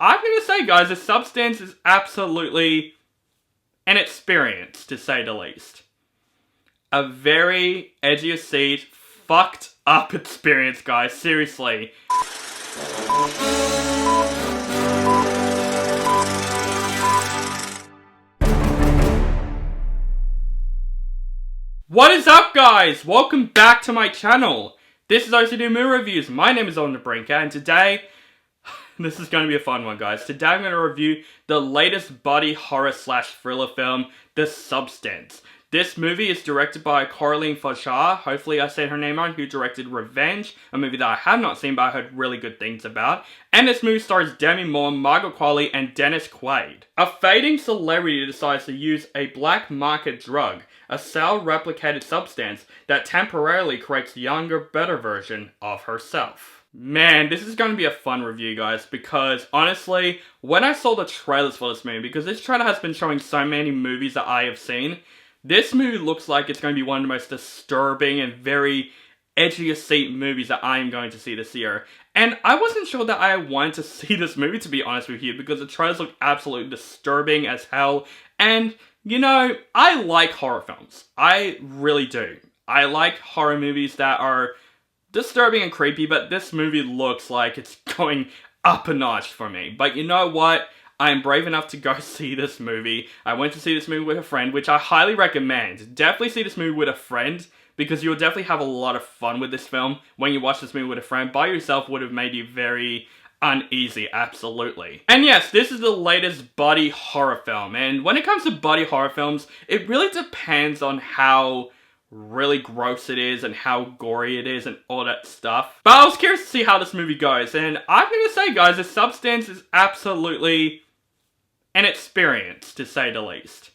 I'm gonna say, guys, the Substance is absolutely an experience, to say the least. A very edgy of seat, fucked up experience, guys, seriously. What is up, guys? Welcome back to my channel. This is OCD Movie Reviews. My name is Oliver Brinker, and today, this is going to be a fun one, guys. Today I'm going to review the latest body horror slash thriller film, The Substance. This movie is directed by Coraline Fauchard, hopefully I said her name right, who directed Revenge, a movie that I have not seen but I heard really good things about. And this movie stars Demi Moore, Margaret Qualley, and Dennis Quaid. A fading celebrity decides to use a black market drug, a cell-replicated substance that temporarily creates a younger, better version of herself. Man, this is going to be a fun review, guys, because honestly, when I saw the trailers for this movie, because this trailer has been showing so many movies that I have seen, this movie looks like it's going to be one of the most disturbing and very edgy seat movies that I am going to see this year. And I wasn't sure that I wanted to see this movie, to be honest with you, because the trailers look absolutely disturbing as hell. And, you know, I like horror films. I really do. I like horror movies that are disturbing and creepy, but this movie looks like it's going up a notch for me. But you know what? I am brave enough to go see this movie. I went to see this movie with a friend, which I highly recommend. Definitely see this movie with a friend, because you'll definitely have a lot of fun with this film. When you watch this movie with a friend, by yourself would have made you very uneasy, absolutely. And yes, this is the latest body horror film, and when it comes to body horror films, it really depends on how really gross it is and how gory it is and all that stuff. But I was curious to see how this movie goes, and I'm gonna say, guys, The Substance is absolutely an experience, to say the least.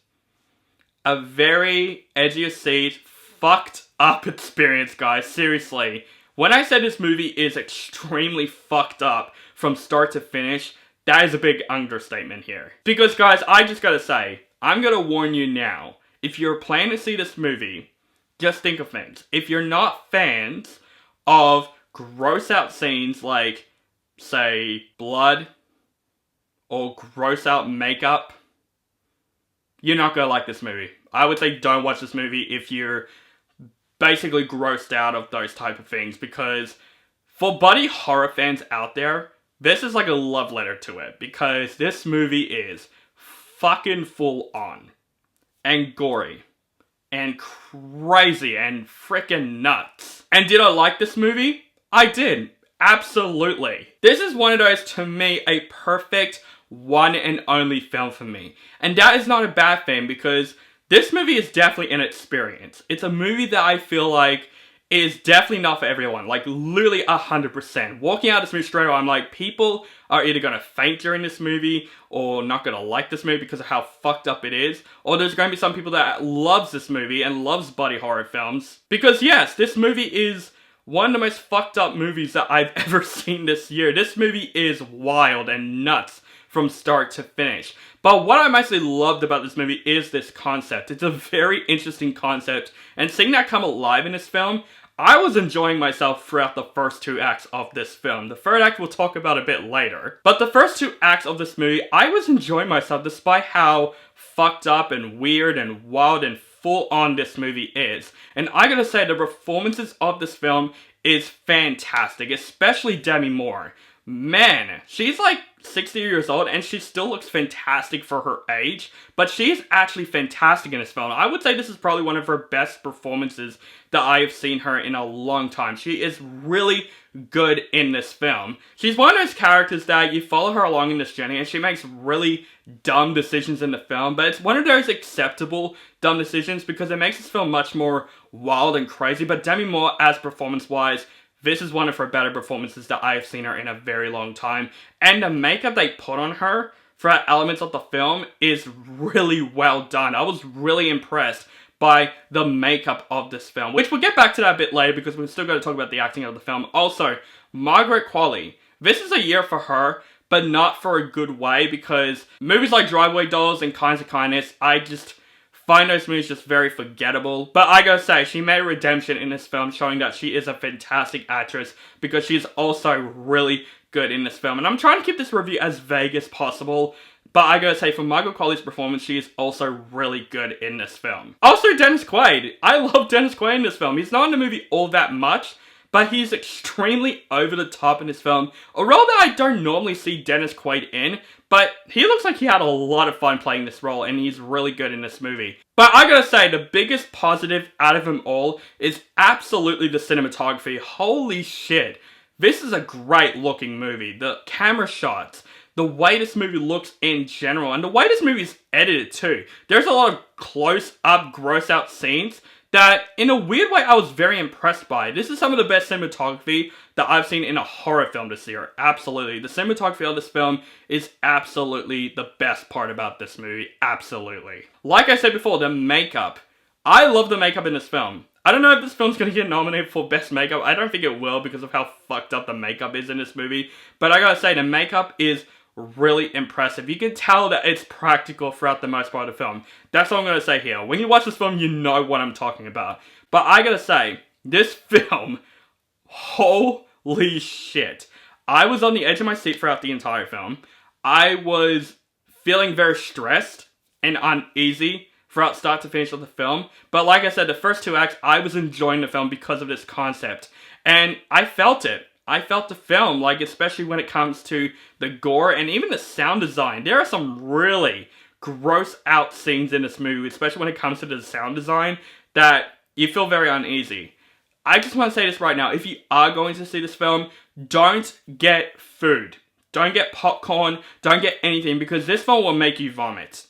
A very edgy of seat, fucked up experience, guys, seriously. When I said this movie is extremely fucked up from start to finish, that is a big understatement here. Because, guys, I just gotta say, I'm gonna warn you now, if you're planning to see this movie, just think of things. If you're not fans of gross out scenes like, say, blood, or gross out makeup, you're not gonna like this movie. I would say don't watch this movie if you're basically grossed out of those type of things, because for body horror fans out there, this is like a love letter to it, because this movie is fucking full on and gory and crazy and freaking nuts. And did I like this movie? I did. Absolutely. This is one of those, to me, a perfect one and only film for me. And that is not a bad thing, because this movie is definitely an experience. It's a movie that I feel like is definitely not for everyone. Like, literally 100%. Walking out of this movie straight away, I'm like, people are either gonna faint during this movie, or not gonna like this movie because of how fucked up it is, or there's gonna be some people that loves this movie and loves body horror films. Because yes, this movie is one of the most fucked up movies that I've ever seen this year. This movie is wild and nuts from start to finish. But what I mostly loved about this movie is this concept. It's a very interesting concept, and seeing that come alive in this film, I was enjoying myself throughout the first two acts of this film. The third act we'll talk about a bit later. But the first two acts of this movie, I was enjoying myself despite how fucked up and weird and wild and full on this movie is. And I gotta say, the performances of this film is fantastic, especially Demi Moore. Man, she's like 60 years old and she still looks fantastic for her age, but she's actually fantastic in this film. I would say this is probably one of her best performances that I have seen her in a long time. She is really good in this film. She's one of those characters that you follow her along in this journey and she makes really dumb decisions in the film, but it's one of those acceptable dumb decisions because it makes this film much more wild and crazy. But Demi Moore, as performance-wise, this is one of her better performances that I have seen her in a very long time. And the makeup they put on her throughout elements of the film is really well done. I was really impressed by the makeup of this film, which we'll get back to that a bit later because we've still got to talk about the acting of the film. Also, Margaret Qualley. This is a year for her, but not for a good way, because movies like Driveway Dolls and Kinds of Kindness, I just find those movies just very forgettable. But I gotta say, she made a redemption in this film, showing that she is a fantastic actress, because she's also really good in this film. And I'm trying to keep this review as vague as possible, but I gotta say, for Margaret Qualley's performance, she is also really good in this film. Also, Dennis Quaid. I love Dennis Quaid in this film. He's not in the movie all that much, but he's extremely over the top in this film. A role that I don't normally see Dennis Quaid in, but he looks like he had a lot of fun playing this role, and he's really good in this movie. But I gotta say, the biggest positive out of them all is absolutely the cinematography. Holy shit. This is a great looking movie. The camera shots, the way this movie looks in general, and the way this movie is edited too. There's a lot of close-up, gross-out scenes that, in a weird way, I was very impressed by. This is some of the best cinematography that I've seen in a horror film this year. Absolutely. The cinematography of this film is absolutely the best part about this movie. Absolutely. Like I said before, the makeup. I love the makeup in this film. I don't know if this film's going to get nominated for Best Makeup. I don't think it will because of how fucked up the makeup is in this movie. But I gotta say, the makeup is really impressive. You can tell that it's practical throughout the most part of the film. That's all I'm going to say here. When you watch this film, you know what I'm talking about. But I gotta say, this film, holy shit. I was on the edge of my seat throughout the entire film. I was feeling very stressed and uneasy throughout start to finish of the film. But like I said, the first 2 acts, I was enjoying the film because of this concept. And I felt it. I felt the film, like, especially when it comes to the gore and even the sound design. There are some really gross out scenes in this movie, especially when it comes to the sound design, that you feel very uneasy. I just want to say this right now. If you are going to see this film, don't get food. Don't get popcorn. Don't get anything, because this film will make you vomit.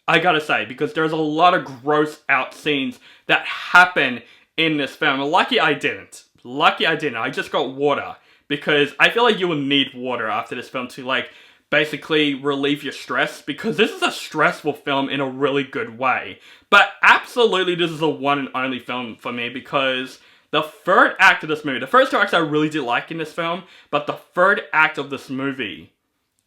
I gotta say, because there's a lot of gross out scenes that happen in this film. Lucky I didn't. I just got water, because I feel like you will need water after this film to, like, basically relieve your stress, because this is a stressful film in a really good way. But absolutely, this is a one and only film for me, because the third act of this movie, the first 2 acts I really did like in this film, but the third act of this movie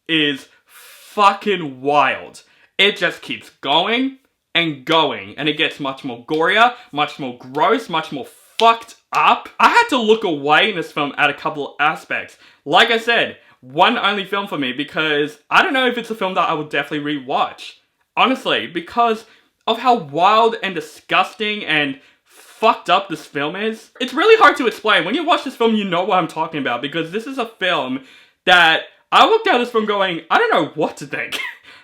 is fucking wild. It just keeps going and going, and it gets much more gorier, much more gross, much more fucked up. I had to look away in this film at a couple of aspects. Like I said, one only film for me, because I don't know if it's a film that I would definitely rewatch. Honestly, because of how wild and disgusting and fucked up this film is. It's really hard to explain. When you watch this film, you know what I'm talking about, because this is a film that I looked at this film going, I don't know what to think.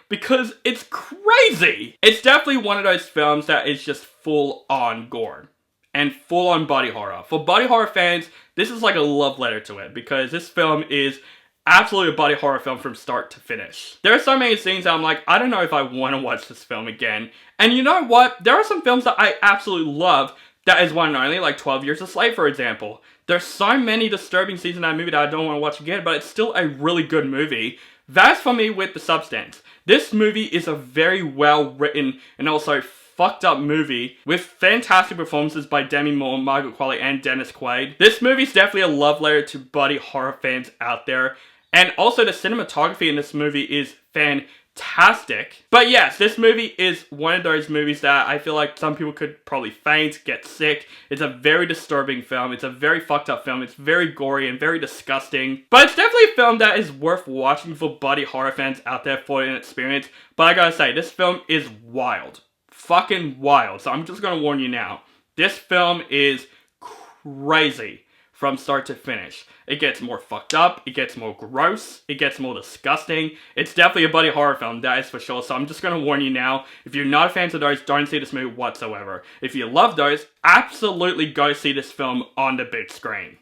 Because it's crazy. It's definitely one of those films that is just full on gore and full on body horror. For body horror fans, this is like a love letter to it, because this film is absolutely a body horror film from start to finish. There are so many scenes that I'm like, I don't know if I want to watch this film again. And you know what? There are some films that I absolutely love that is one and only, like 12 Years a Slave, for example. There's so many disturbing scenes in that movie that I don't want to watch again, but it's still a really good movie. That's for me with The Substance. This movie is a very well written and also fucked up movie with fantastic performances by Demi Moore, Margaret Qualley, and Dennis Quaid. This movie's definitely a love letter to body horror fans out there. And also the cinematography in this movie is fantastic. But yes, this movie is one of those movies that I feel like some people could probably faint, get sick. It's a very disturbing film. It's a very fucked up film. It's very gory and very disgusting. But it's definitely a film that is worth watching for body horror fans out there for an experience. But I gotta say, this film is wild. Fucking wild. So I'm just gonna warn you now. This film is crazy from start to finish. It gets more fucked up, it gets more gross, it gets more disgusting. It's definitely a body horror film, that is for sure. So I'm just gonna warn you now, if you're not a fan of those, don't see this movie whatsoever. If you love those, absolutely go see this film on the big screen.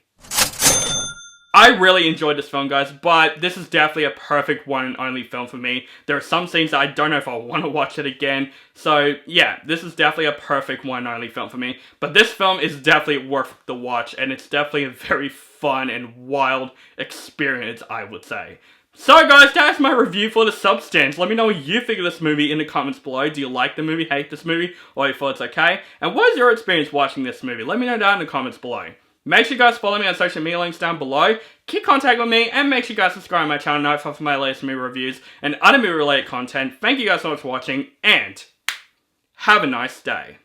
I really enjoyed this film, guys, but this is definitely a perfect one and only film for me. There are some scenes that I don't know if I want to watch it again. So, yeah, this is definitely a perfect one and only film for me. But this film is definitely worth the watch, and it's definitely a very fun and wild experience, I would say. So guys, that's my review for The Substance. Let me know what you think of this movie in the comments below. Do you like the movie, hate this movie, or you thought it's okay? And what is your experience watching this movie? Let me know down in the comments below. Make sure you guys follow me on social media links down below, keep contact with me, and make sure you guys subscribe to my channel notify for my latest movie reviews and other movie related content. Thank you guys so much for watching, and have a nice day.